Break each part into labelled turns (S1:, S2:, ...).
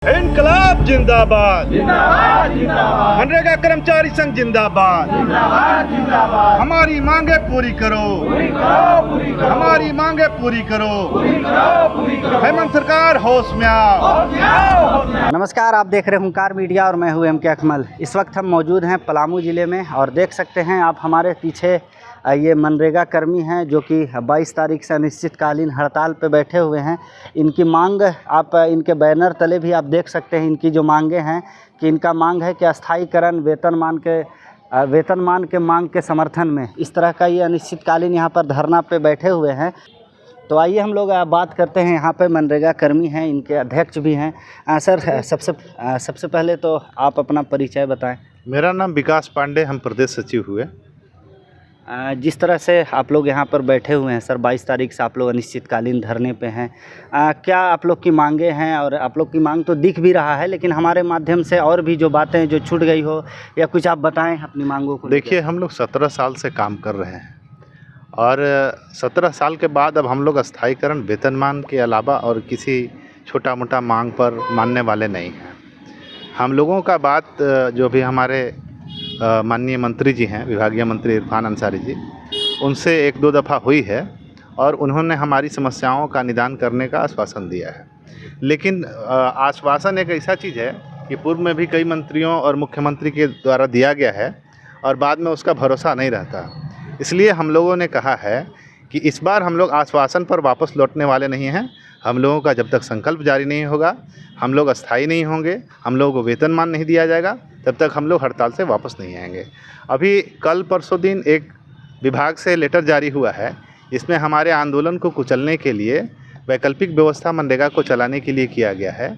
S1: इनकलाब जिंदाबाद,
S2: जिंदाबाद जिंदाबाद,
S1: मनरेगा कर्मचारी संघ जिंदाबाद,
S2: जिंदाबाद जिंदाबाद,
S1: हमारी मांगे पूरी करो,
S2: पूरी करो पूरी करो,
S1: हमारी मांगे पूरी करो,
S2: पूरी करो पूरी करो,
S1: हेमंत सरकार होश में आओ।
S2: होश में आओ, होश में आओ।
S3: नमस्कार, आप देख रहे हैं हुंकार मीडिया और मैं हूं एम के अकमल। इस वक्त हम मौजूद हैं पलामू ज़िले में और देख सकते हैं आप हमारे पीछे ये मनरेगा कर्मी हैं जो कि 22 तारीख से अनिश्चितकालीन हड़ताल पर बैठे हुए हैं। इनकी मांग आप इनके बैनर तले भी आप देख सकते हैं। इनकी जो मांगे हैं कि इनका मांग है कि अस्थायीकरण वेतनमान के मांग के समर्थन में इस तरह का ये अनिश्चितकालीन यहाँ पर धरना पे बैठे हुए हैं। तो आइए हम लोग बात करते हैं। यहाँ पे मनरेगा कर्मी हैं, इनके अध्यक्ष भी हैं। सर, सबसे पहले तो आप अपना परिचय बताएं।
S1: मेरा नाम विकास पांडे, हम प्रदेश सचिव हुए।
S3: जिस तरह से आप लोग यहाँ पर बैठे हुए हैं सर, 22 तारीख से आप लोग अनिश्चितकालीन धरने पे हैं, क्या आप लोग की मांगे हैं? और आप लोग की मांग तो दिख भी रहा है, लेकिन हमारे माध्यम से और भी जो बातें जो छूट गई हो या कुछ आप बताएं अपनी मांगों को।
S1: देखिए, हम लोग 17 साल से काम कर रहे हैं और 17 साल के बाद अब हम लोग अस्थायीकरण वेतनमान के अलावा और किसी छोटा मोटा मांग पर मानने वाले नहीं हैं। हम लोगों का बात जो भी हमारे माननीय मंत्री जी हैं, विभागीय मंत्री इरफान अंसारी जी, उनसे एक दो दफ़ा हुई है और उन्होंने हमारी समस्याओं का निदान करने का आश्वासन दिया है। लेकिन आश्वासन एक ऐसा चीज़ है कि पूर्व में भी कई मंत्रियों और मुख्यमंत्री के द्वारा दिया गया है और बाद में उसका भरोसा नहीं रहता। इसलिए हम लोगों ने कहा है कि इस बार हम लोग आश्वासन पर वापस लौटने वाले नहीं हैं। हम लोगों का जब तक संकल्प जारी नहीं होगा, हम लोग अस्थायी नहीं होंगे, हम लोगों को वेतनमान नहीं दिया जाएगा, तब तक हम लोग हड़ताल से वापस नहीं आएंगे। अभी कल परसों दिन एक विभाग से लेटर जारी हुआ है, इसमें हमारे आंदोलन को कुचलने के लिए वैकल्पिक व्यवस्था मनरेगा को चलाने के लिए किया गया है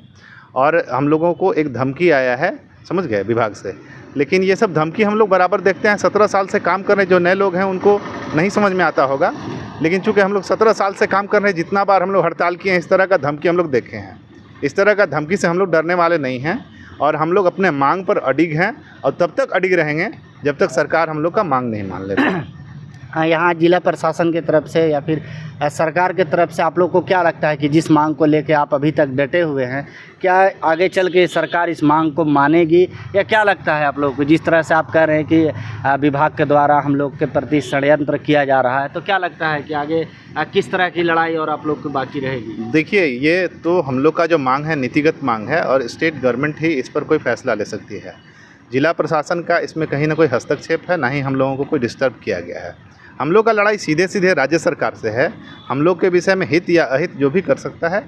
S1: और हम लोगों को एक धमकी आया है, समझ गए, विभाग से। लेकिन ये सब धमकी हम लोग बराबर देखते हैं। 17 साल से काम कर रहे जो नए लोग हैं उनको नहीं समझ में आता होगा, लेकिन चूँकि हम लोग 17 साल से काम कर रहे हैं, जितना बार हम लोग हड़ताल किए हैं इस तरह का धमकी हम लोग देखे हैं। इस तरह का धमकी से हम लोग डरने वाले नहीं हैं और हम लोग अपने मांग पर अडिग हैं और तब तक अडिग रहेंगे जब तक सरकार हम लोग का मांग नहीं मान लेती।
S3: यहाँ जिला प्रशासन की तरफ से या फिर सरकार की तरफ से आप लोग को क्या लगता है कि जिस मांग को लेके आप अभी तक डटे हुए हैं, क्या आगे चल के सरकार इस मांग को मानेगी या क्या लगता है आप लोग को? जिस तरह से आप कह रहे हैं कि विभाग के द्वारा हम लोग के प्रति षड्यंत्र किया जा रहा है, तो क्या लगता है कि आगे किस तरह की लड़ाई और आप लोग को बाकी रहेगी?
S1: देखिए, ये तो हम लोग का जो मांग है नीतिगत मांग है और स्टेट गवर्नमेंट ही इस पर कोई फैसला ले सकती है। जिला प्रशासन का इसमें कहीं ना कोई हस्तक्षेप है, ना ही हम लोगों को कोई डिस्टर्ब किया गया है। हम लोग का लड़ाई सीधे सीधे राज्य सरकार से है। हम लोग के विषय में हित या अहित जो भी कर सकता है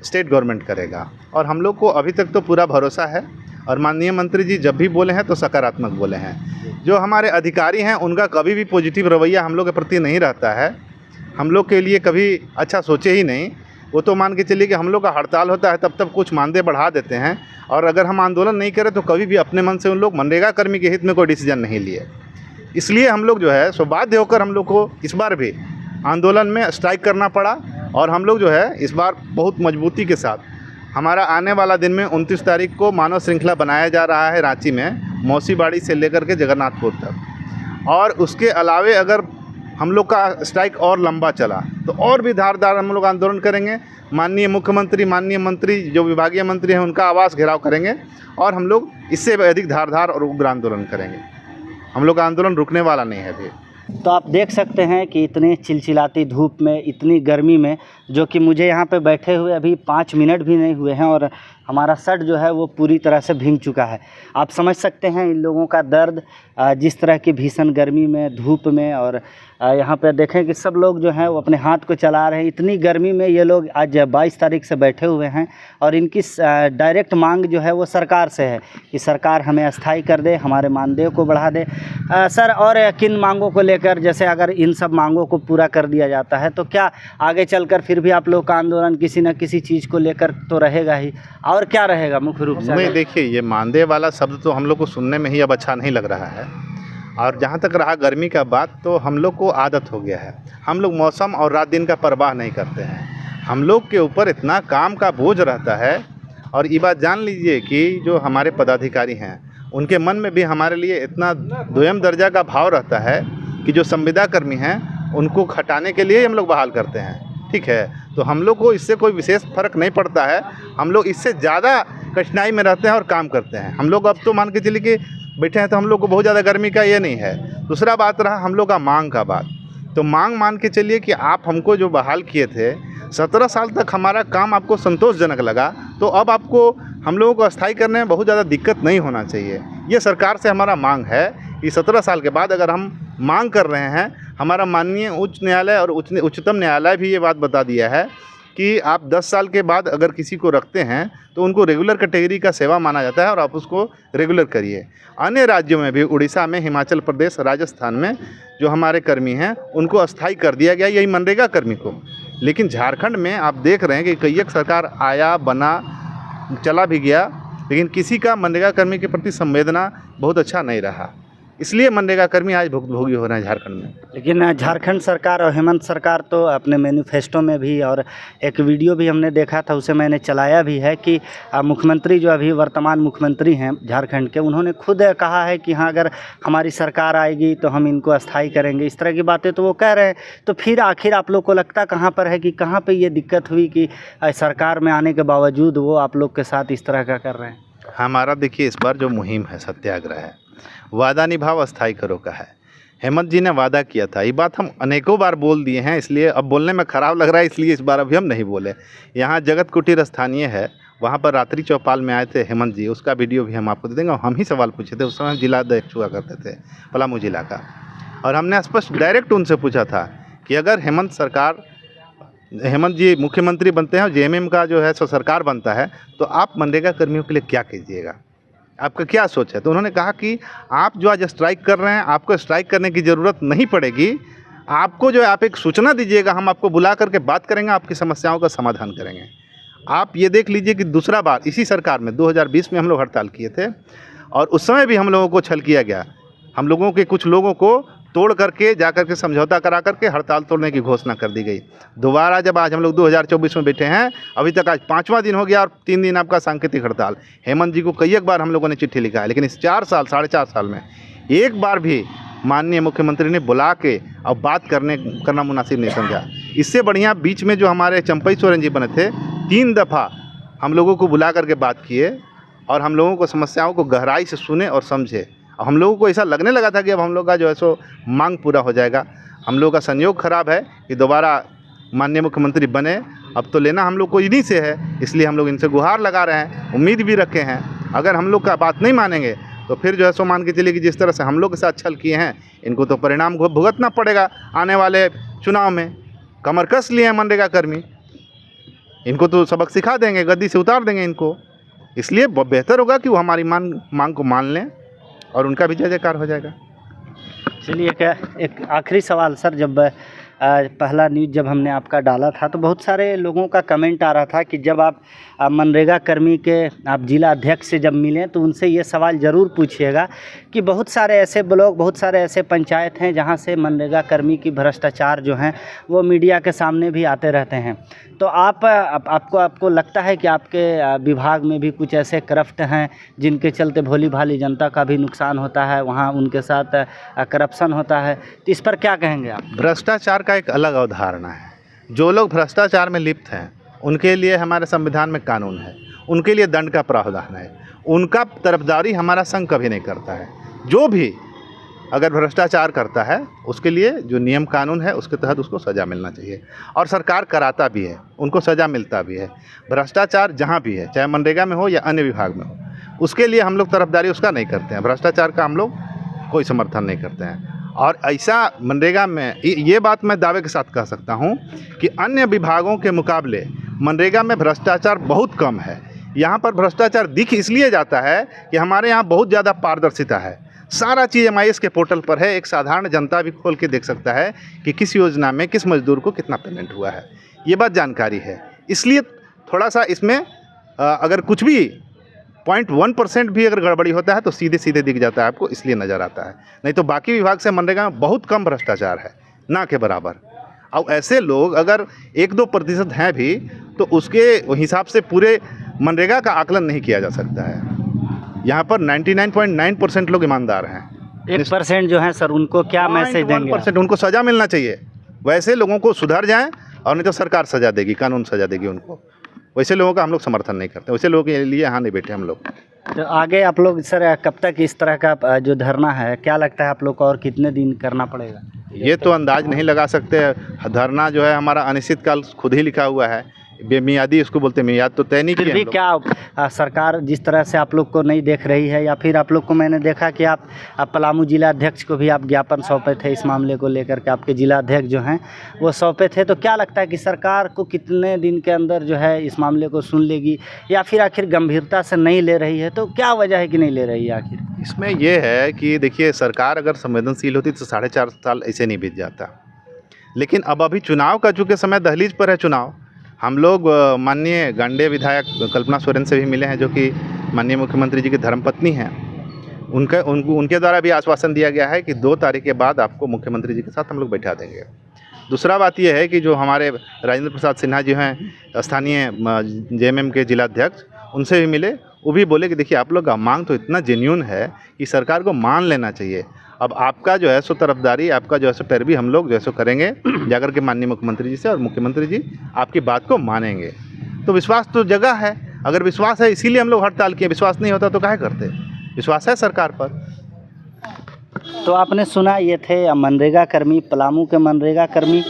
S1: स्टेट गवर्नमेंट करेगा और हम लोग को अभी तक तो पूरा भरोसा है और माननीय मंत्री जी जब भी बोले हैं तो सकारात्मक बोले हैं। जो हमारे अधिकारी हैं उनका कभी भी पॉजिटिव रवैया हम लोग के प्रति नहीं रहता है, हम लोग के लिए कभी अच्छा सोचे ही नहीं। वो तो मान के चलिए कि हम लोग का हड़ताल होता है तब कुछ मानदेय बढ़ा देते हैं और अगर हम आंदोलन नहीं करें तो कभी भी अपने मन से उन लोग मनरेगा कर्मी के हित में कोई डिसीजन नहीं लिए। इसलिए हम लोग जो है सो बाध्य होकर हम लोग को इस बार भी आंदोलन में स्ट्राइक करना पड़ा और हम लोग जो है इस बार बहुत मजबूती के साथ हमारा आने वाला दिन में 29 तारीख को मानव श्रृंखला बनाया जा रहा है रांची में, मौसीबाड़ी से लेकर के जगन्नाथपुर तक। और उसके अलावे अगर हम लोग का स्ट्राइक और लंबा चला तो और भी धारदार हम लोग आंदोलन करेंगे। माननीय मुख्यमंत्री, माननीय मंत्री, जो विभागीय मंत्री हैं उनका आवास घेराव करेंगे और हम लोग इससे अधिक धारदार और उग्र आंदोलन करेंगे। हम लोग का आंदोलन रुकने वाला नहीं है अभी।
S3: तो आप देख सकते हैं कि इतनी चिलचिलाती धूप में, इतनी गर्मी में, जो कि मुझे यहाँ पे बैठे हुए अभी 5 मिनट भी नहीं हुए हैं और हमारा शर्ट जो है वो पूरी तरह से भीग चुका है। आप समझ सकते हैं इन लोगों का दर्द, जिस तरह की भीषण गर्मी में, धूप में। और यहाँ पे देखें कि सब लोग जो हैं वो अपने हाथ को चला रहे हैं। इतनी गर्मी में ये लोग आज 22 तारीख से बैठे हुए हैं और इनकी डायरेक्ट मांग जो है वो सरकार से है कि सरकार हमें अस्थायी कर दे, हमारे मानदेय को बढ़ा दे। सर, और किन मांगों को लेकर, जैसे अगर इन सब मांगों को पूरा कर दिया जाता है तो क्या आगे चलकर फिर भी आप लोग का आंदोलन किसी न किसी चीज़ को लेकर तो रहेगा ही, और क्या रहेगा मुख्य रूप से?
S1: नहीं, देखिए, ये मानदेय वाला शब्द तो हम लोग को सुनने में ही अब अच्छा नहीं लग रहा है और जहाँ तक रहा गर्मी का बात, तो हम लोग को आदत हो गया है। हम लोग मौसम और रात दिन का परवाह नहीं करते हैं। हम लोग के ऊपर इतना काम का बोझ रहता है और ये बात जान लीजिए कि जो हमारे पदाधिकारी हैं उनके मन में भी हमारे लिए इतना दोयम दर्जा का भाव रहता है कि जो संविदा कर्मी हैं उनको हटाने के लिए हम लोग बहाल करते हैं। ठीक है, तो हम लोग को इससे कोई विशेष फ़र्क नहीं पड़ता है। हम लोग इससे ज़्यादा कठिनाई में रहते हैं और काम करते हैं। हम लोग अब तो मान के चलिए कि बैठे हैं तो हम लोग को बहुत ज़्यादा गर्मी का ये नहीं है। दूसरा बात रहा हम लोग का मांग का बात, तो मांग मान के चलिए कि आप हमको जो बहाल किए थे 17 साल तक हमारा काम आपको संतोषजनक लगा, तो अब आपको हम लोगों को अस्थायी करने में बहुत ज़्यादा दिक्कत नहीं होना चाहिए। ये सरकार से हमारा मांग है कि 17 साल के बाद अगर हम मांग कर रहे हैं, हमारा माननीय उच्च न्यायालय और उच्चतम न्यायालय भी ये बात बता दिया है कि आप 10 साल के बाद अगर किसी को रखते हैं तो उनको रेगुलर कैटेगरी का सेवा माना जाता है और आप उसको रेगुलर करिए। अन्य राज्यों में भी, उड़ीसा में, हिमाचल प्रदेश, राजस्थान में जो हमारे कर्मी हैं उनको अस्थायी कर दिया गया, यही मनरेगा कर्मी को। लेकिन झारखंड में आप देख रहे हैं कि कई एक सरकार आया, बना, चला भी गया, लेकिन किसी का मनरेगा कर्मी के प्रति संवेदना बहुत अच्छा नहीं रहा। इसलिए मनरेगा कर्मी आज भुक्तभोगी हो रहे हैं झारखंड में।
S3: लेकिन झारखंड सरकार और हेमंत सरकार तो अपने मैनिफेस्टो में भी, और एक वीडियो भी हमने देखा था, उसे मैंने चलाया भी है कि मुख्यमंत्री जो अभी वर्तमान मुख्यमंत्री हैं झारखंड के, उन्होंने खुद कहा है कि हाँ अगर हमारी सरकार आएगी तो हम इनको अस्थायी करेंगे। इस तरह की बातें तो वो कह रहे हैं। तो फिर आखिर आप लोग को लगता कहाँ पर है कि कहाँ पर ये दिक्कत हुई कि सरकार में आने के बावजूद वो आप लोग के साथ इस तरह का कर रहे हैं?
S1: हमारा देखिए इस बार जो मुहिम है सत्याग्रह है, वादा निभाओ अस्थायी करो का है। हेमंत जी ने वादा किया था, ये बात हम अनेकों बार बोल दिए हैं, इसलिए अब बोलने में ख़राब लग रहा है, इसलिए इस बार अभी हम नहीं बोले। यहाँ जगत कुटीर स्थानीय है, वहाँ पर रात्रि चौपाल में आए थे हेमंत जी, उसका वीडियो भी हम आपको दे देंगे। हम ही सवाल पूछे थे, उस समय जिला अध्यक्ष हुआ करते थे पलामू जिला का, और हमने स्पष्ट डायरेक्ट उनसे पूछा था कि अगर हेमंत जी मुख्यमंत्री बनते हैं और जेएमएम का जो है सो सरकार बनता है, तो आप मनरेगा कर्मियों के लिए क्या कीजिएगा, आपका क्या सोच है? तो उन्होंने कहा कि आप जो आज स्ट्राइक कर रहे हैं, आपको स्ट्राइक करने की ज़रूरत नहीं पड़ेगी। आपको जो है आप एक सूचना दीजिएगा, हम आपको बुला करके बात करेंगे, आपकी समस्याओं का समाधान करेंगे। आप ये देख लीजिए कि दूसरा बार इसी सरकार में 2020 में हम लोग हड़ताल किए थे और उस समय भी हम लोगों को छल किया गया। हम लोगों के कुछ लोगों को तोड़ करके जा करके समझौता करा करके हड़ताल तोड़ने की घोषणा कर दी गई। दोबारा जब आज हम लोग 2024 में बैठे हैं, अभी तक आज 5वां दिन हो गया और 3 दिन आपका सांकेतिक हड़ताल। हेमंत जी को कई एक बार हम लोगों ने चिट्ठी लिखा है, लेकिन इस 4 साल 4.5 साल में एक बार भी माननीय मुख्यमंत्री ने बुला के अब बात करना मुनासिब नहीं समझा। इससे बढ़िया बीच में जो हमारे चंपई सोरेन जी बने थे, 3 दफ़ा हम लोगों को बुला करके बात किए और हम लोगों को समस्याओं को गहराई से सुने और समझे। हम लोगों को ऐसा लगने लगा था कि अब हम लोग का जो है सो मांग पूरा हो जाएगा। हम लोग का संयोग खराब है कि दोबारा माननीय मुख्यमंत्री बने, अब तो लेना हम लोग को इन्हीं से है, इसलिए हम लोग इनसे गुहार लगा रहे हैं, उम्मीद भी रखे हैं। अगर हम लोग का बात नहीं मानेंगे तो फिर जो है सो मान के चलिए कि जिस तरह से हम लोग के साथ छल किए हैं, इनको तो परिणाम भुगतना पड़ेगा आने वाले चुनाव में। कमर कस लिए हैं मनरेगा कर्मी, इनको तो सबक सिखा देंगे, गद्दी से उतार देंगे इनको। इसलिए बेहतर होगा कि वो हमारी मांग को मान लें और उनका भी जय जयकार हो जाएगा।
S3: चलिए एक आखिरी सवाल सर, जब पहला न्यूज़ जब हमने आपका डाला था तो बहुत सारे लोगों का कमेंट आ रहा था कि जब आप मनरेगा कर्मी के आप जिला अध्यक्ष से जब मिलें तो उनसे ये सवाल ज़रूर पूछिएगा कि बहुत सारे ऐसे ब्लॉक, बहुत सारे ऐसे पंचायत हैं जहां से मनरेगा कर्मी की भ्रष्टाचार जो हैं वो मीडिया के सामने भी आते रहते हैं। तो आपको लगता है कि आपके विभाग में भी कुछ ऐसे करप्ट हैं जिनके चलते भोली भाली जनता का भी नुकसान होता है, वहाँ उनके साथ करप्शन होता है, तो इस पर क्या कहेंगे आप?
S1: भ्रष्टाचार का एक अलग अवधारणा है। जो लोग भ्रष्टाचार में लिप्त हैं उनके लिए हमारे संविधान में कानून है, उनके लिए दंड का प्रावधान है, उनका तरफदारी हमारा संघ कभी नहीं करता है। जो भी अगर भ्रष्टाचार करता है उसके लिए जो नियम कानून है उसके तहत उसको सज़ा मिलना चाहिए, और सरकार कराता भी है, उनको सज़ा मिलता भी है। भ्रष्टाचार जहाँ भी है, चाहे मनरेगा में हो या अन्य विभाग में हो, उसके लिए हम लोग तरफदारी उसका नहीं करते हैं। भ्रष्टाचार का हम लोग कोई समर्थन नहीं करते हैं। और ऐसा मनरेगा में ये बात मैं दावे के साथ कह सकता हूँ कि अन्य विभागों के मुकाबले मनरेगा में भ्रष्टाचार बहुत कम है। यहाँ पर भ्रष्टाचार दिख इसलिए जाता है कि हमारे यहाँ बहुत ज़्यादा पारदर्शिता है। सारा चीज़ MIS के पोर्टल पर है, एक साधारण जनता भी खोल के देख सकता है कि किस योजना में किस मजदूर को कितना पेमेंट हुआ है, ये बात जानकारी है। इसलिए थोड़ा सा इसमें अगर कुछ भी 0.1% भी अगर गड़बड़ी होता है तो सीधे सीधे दिख जाता है आपको, इसलिए नज़र आता है। नहीं तो बाकी विभाग से मनरेगा में बहुत कम भ्रष्टाचार है, ना के बराबर। और ऐसे लोग अगर 1-2% हैं भी तो उसके हिसाब से पूरे मनरेगा का आकलन नहीं किया जा सकता है। यहाँ पर 99.9% लोग ईमानदार हैं।
S3: 1% जो है सर, उनको क्या मैसेज देंगे?
S1: 1% उनको सज़ा मिलना चाहिए। वैसे लोगों को सुधर जाएं और नहीं तो सरकार सजा देगी, कानून सजा देगी उनको। वैसे लोगों का हम लोग समर्थन नहीं करते, वैसे लोगों के लिए यहाँ नहीं बैठे हम लोग।
S3: तो आगे आप लोग सर कब तक इस तरह का जो धरना है, क्या लगता है आप लोग को और कितने दिन करना पड़ेगा?
S1: ये तो अंदाज नहीं लगा सकते। धरना जो है हमारा अनिश्चित काल खुद ही लिखा हुआ है, बेमियादी इसको बोलते हैं, मियाद तो तय नहीं की
S3: फिर भी क्या सरकार जिस तरह से आप लोग को नहीं देख रही है, या फिर आप लोग को मैंने देखा कि आप पलामू जिला अध्यक्ष को भी आप ज्ञापन सौंपे थे इस मामले को लेकर के, आपके जिला अध्यक्ष जो हैं वो सौंपे थे, तो क्या लगता है कि सरकार को कितने दिन के अंदर जो है इस मामले को सुन लेगी, या फिर आखिर गंभीरता से नहीं ले रही है? तो क्या वजह है कि नहीं ले रही है आखिर?
S1: इसमें यह है कि देखिए, सरकार अगर संवेदनशील होती तो 4.5 साल ऐसे नहीं बीत जाता। लेकिन अब अभी चुनाव का चूँकि समय दहलीज पर है चुनाव, हम लोग माननीय गांडे विधायक कल्पना सोरेन से भी मिले हैं, जो कि माननीय मुख्यमंत्री जी की धर्मपत्नी हैं। उनके द्वारा भी आश्वासन दिया गया है कि 2 तारीख के बाद आपको मुख्यमंत्री जी के साथ हम लोग बैठा देंगे। दूसरा बात यह है कि जो हमारे राजेंद्र प्रसाद सिन्हा जी हैं स्थानीय जेएमएम के जिलाध्यक्ष, उनसे भी मिले। वो भी बोले कि देखिए, आप लोग का मांग तो इतना जेन्युइन है कि सरकार को मान लेना चाहिए। अब आपका जो है सो तरफदारी, आपका जो है सो पैरवी हम लोग जो है सो करेंगे जाकर के माननीय मुख्यमंत्री जी से, और मुख्यमंत्री जी आपकी बात को मानेंगे। तो विश्वास तो जगह है, अगर विश्वास है इसीलिए हम लोग हड़ताल किए। विश्वास नहीं होता तो काहे करते? विश्वास है सरकार पर।
S3: तो आपने सुना, ये थे मनरेगा कर्मी, पलामू के मनरेगा कर्मी,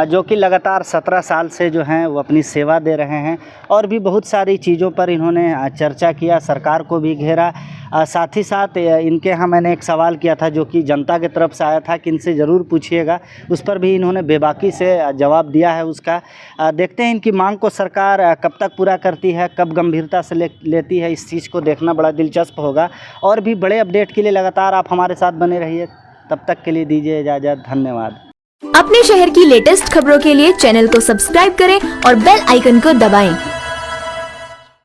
S3: जो कि लगातार 17 साल से जो हैं वो अपनी सेवा दे रहे हैं, और भी बहुत सारी चीज़ों पर इन्होंने चर्चा किया, सरकार को भी घेरा। साथ ही साथ इनके यहाँ मैंने एक सवाल किया था जो कि जनता की तरफ से आया था कि इनसे ज़रूर पूछिएगा, उस पर भी इन्होंने बेबाकी से जवाब दिया है उसका। देखते हैं इनकी मांग को सरकार कब तक पूरा करती है, कब गंभीरता से लेती है, इस चीज़ को देखना बड़ा दिलचस्प होगा। और भी बड़े अपडेट के लिए लगातार आप हमारे साथ बने रहिए। तब तक के लिए दीजिए इजाज़त, धन्यवाद।
S4: अपने शहर की लेटेस्ट खबरों के लिए चैनल को सब्सक्राइब करें और बेल आइकन को दबाएं।